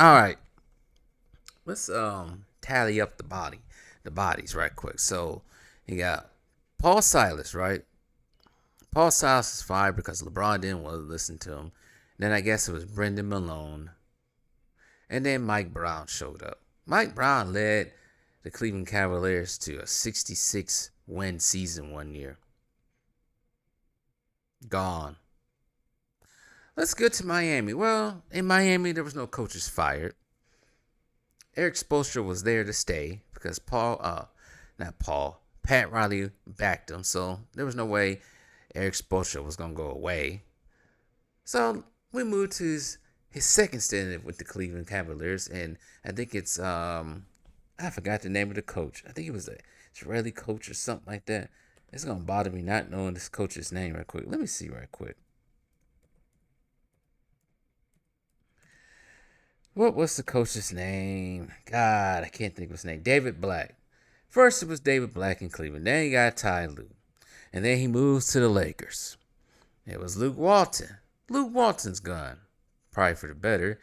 All right, let's tally up the bodies right quick. So you got Paul Silas, right? Paul Silas is fired because LeBron didn't want to listen to him. Then I guess it was Brendan Malone, and then Mike Brown showed up. Mike Brown led the Cleveland Cavaliers to a 66 win season one year. Gone. Let's go to Miami. Well, in Miami, there was no coaches fired. Eric Spoelstra was there to stay because Pat Riley backed him, so there was no way Eric Spoelstra was gonna go away. So we moved to his second stint with the Cleveland Cavaliers, and I think it's I forgot the name of the coach. I think it was a Israeli coach or something like that. It's gonna bother me not knowing this coach's name right quick. Let me see right quick. What was the coach's name? God, I can't think of his name. David Black. First, it was David Black in Cleveland. Then he got Ty Lue. And then he moves to the Lakers. It was Luke Walton. Luke Walton's gone. Probably for the better.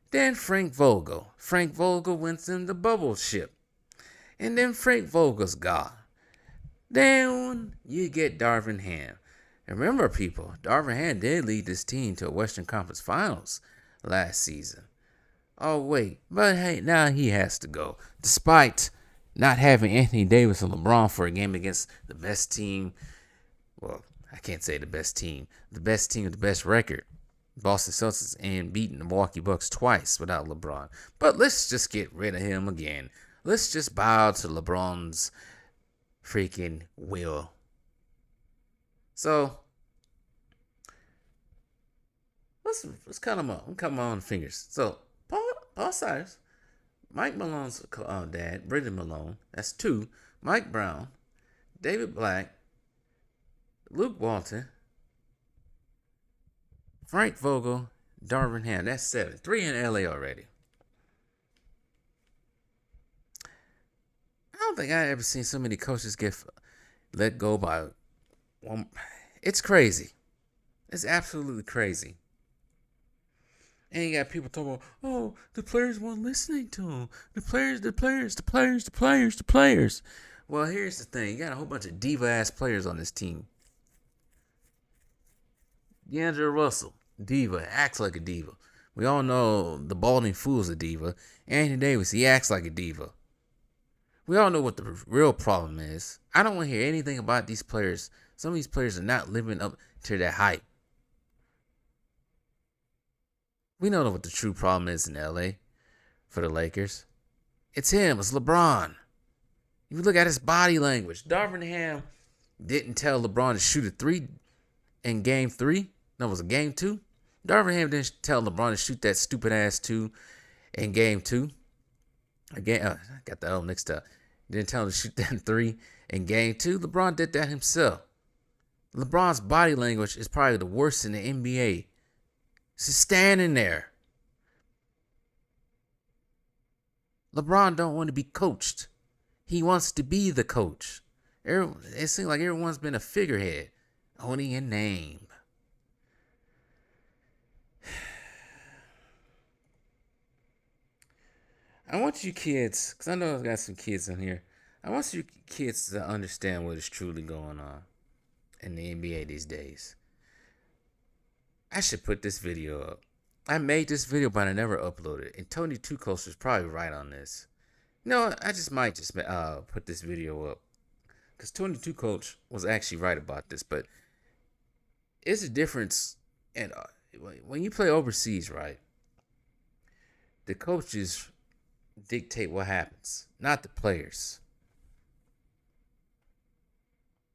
Then Frank Vogel. Frank Vogel went in the bubble ship. And then Frank Vogel's gone. Then you get Darvin Ham. And remember, people, Darvin Ham did lead this team to a Western Conference Finals last season. Oh, wait, but hey, now he has to go. Despite not having Anthony Davis and LeBron for a game against the best team. Well, I can't say the best team. The best team with the best record. Boston Celtics, and beating the Milwaukee Bucks twice without LeBron. But let's just get rid of him again. Let's just bow to LeBron's freaking will. So let's cut him up. I'm cutting my own fingers. So Paul Silas, Mike Malone's dad, Brendan Malone. That's two. Mike Brown, David Black, Luke Walton, Frank Vogel, Darvin Ham. That's 7. 3 in LA already. I don't think I ever seen so many coaches get let go by one. It's crazy. It's absolutely crazy. And you got people talking about, oh, the players weren't listening to him. The players. Well, here's the thing. You got a whole bunch of diva-ass players on this team. D'Angelo Russell, diva, acts like a diva. We all know the balding fool's a diva. Anthony Davis, he acts like a diva. We all know what the real problem is. I don't want to hear anything about these players. Some of these players are not living up to their hype. We know what the true problem is in LA for the Lakers. It's him. It's LeBron. If you look at his body language, Darvin Ham didn't tell LeBron to shoot a 3 in game 3. No, it was a game 2. Darvin Ham didn't tell LeBron to shoot that stupid ass 2 in game 2. Again, I got that all mixed up. Didn't tell him to shoot that 3 in game 2. LeBron did that himself. LeBron's body language is probably the worst in the NBA. Just standing there. LeBron don't want to be coached. He wants to be the coach. It seems like everyone's been a figurehead, owning a name. I want you kids, because I know I've got some kids on here. I want you kids to understand what is truly going on in the NBA these days. I should put this video up. I made this video, but I never uploaded it. And Tony Too Close was probably right on this. No, I might put this video up. Because Tony Too Coach was actually right about this. But it's a difference. And when you play overseas, right? The coaches dictate what happens, not the players.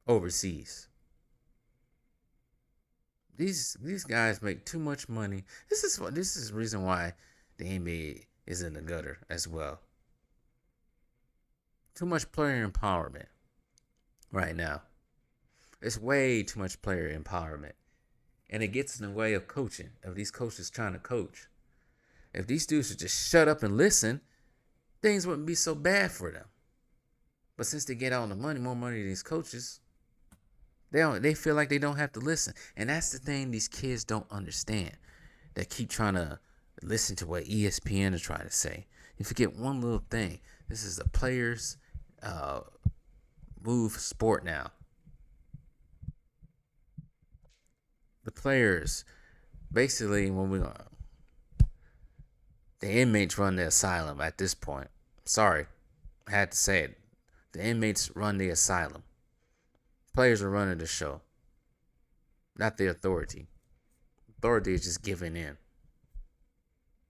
Overseas. These guys make too much money. This is the reason why the NBA is in the gutter as well. Too much player empowerment right now. It's way too much player empowerment. And it gets in the way of coaching, of these coaches trying to coach. If these dudes would just shut up and listen, things wouldn't be so bad for them. But since they get all the money, more money than these coaches, they feel like they don't have to listen. And that's the thing these kids don't understand. They keep trying to listen to what ESPN is trying to say. You forget one little thing. This is the players' move sport now. The players, basically, the inmates run the asylum at this point. Sorry, I had to say it. The inmates run the asylum. Players are running the show, not the authority. Authority is just giving in.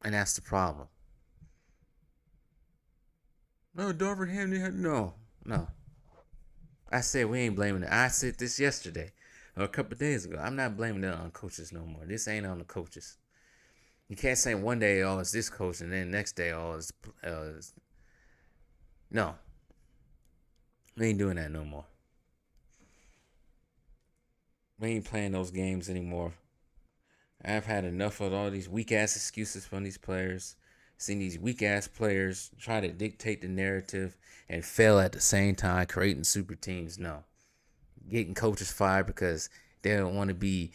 And that's the problem. No, Darvin Ham, no. I said we ain't blaming it. I said this yesterday, or a couple of days ago. I'm not blaming it on coaches no more. This ain't on the coaches. You can't say one day, oh, it's this coach, and then next day, oh, it's no. We ain't doing that no more. We ain't playing those games anymore. I've had enough of all these weak ass excuses from these players. Seen these weak ass players try to dictate the narrative and fail at the same time, creating super teams. No. Getting coaches fired because they don't want to be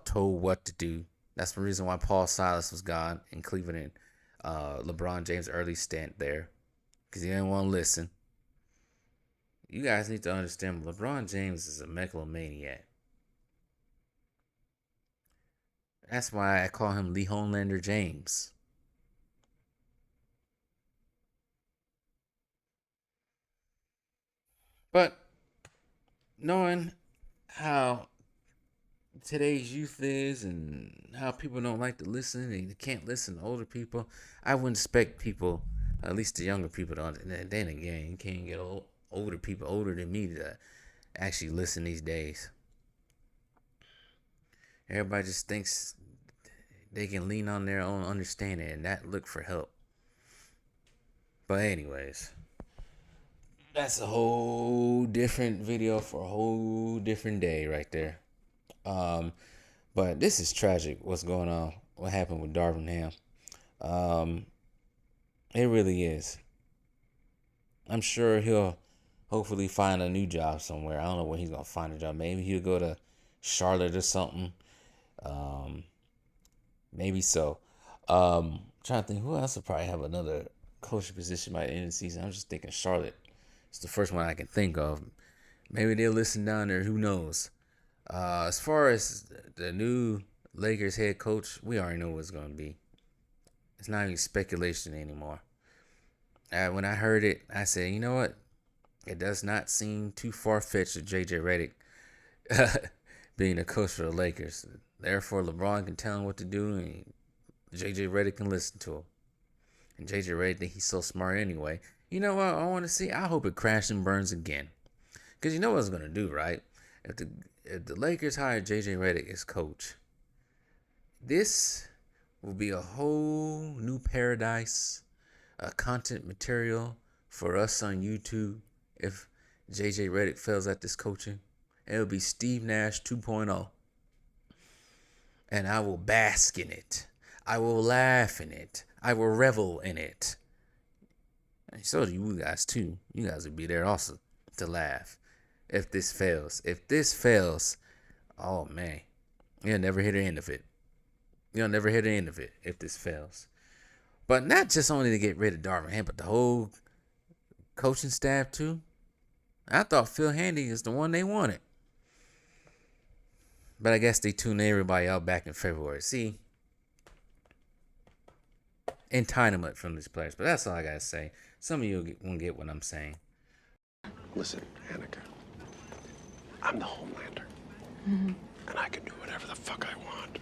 told what to do. That's the reason why Paul Silas was gone in Cleveland and LeBron James' early stint there. Because he didn't want to listen. You guys need to understand LeBron James is a megalomaniac. That's why I call him LeHomelander James. But knowing how today's youth is and how people don't like to listen and they can't listen to older people, I wouldn't expect people, at least the younger people, to understand. Then again, you can't get older people older than me to actually listen these days. Everybody just thinks they can lean on their own understanding and not look for help. But anyways, that's a whole different video for a whole different day right there. But this is tragic. What's going on? What happened with Darvin Ham? It really is. I'm sure he'll hopefully find a new job somewhere. I don't know where he's gonna find a job. Maybe he'll go to Charlotte or something. Maybe so. Trying to think who else will probably have another coaching position by the end of the season. I'm just thinking Charlotte. It's the first one I can think of. Maybe they'll listen down there. Who knows? As far as the new Lakers head coach, we already know what it's going to be. It's not even speculation anymore. When I heard it, I said, you know what? It does not seem too far-fetched with J.J. Redick being a coach for the Lakers. Therefore, LeBron can tell him what to do, and J.J. Redick can listen to him. And J.J. Redick think he's so smart anyway. You know what I want to see? I hope it crashes and burns again. Because you know what it's going to do, right? If the Lakers hire J.J. Redick as coach, this will be a whole new paradise, content material for us on YouTube if J.J. Redick fails at this coaching. It'll be Steve Nash 2.0. And I will bask in it. I will laugh in it. I will revel in it. And so do you guys too. You guys will be there also to laugh if this fails. If this fails, oh man, you'll never hear the end of it. You'll never hear the end of it if this fails. But not just only to get rid of Darvin Ham, but the whole coaching staff too. I thought Phil Handy is the one they wanted. But I guess they tuned everybody out back in February. See, entitlement from these players. But that's all I gotta say. Some of you won't get what I'm saying. Listen, Annika, I'm the Homelander. Mm-hmm. And I can do whatever the fuck I want.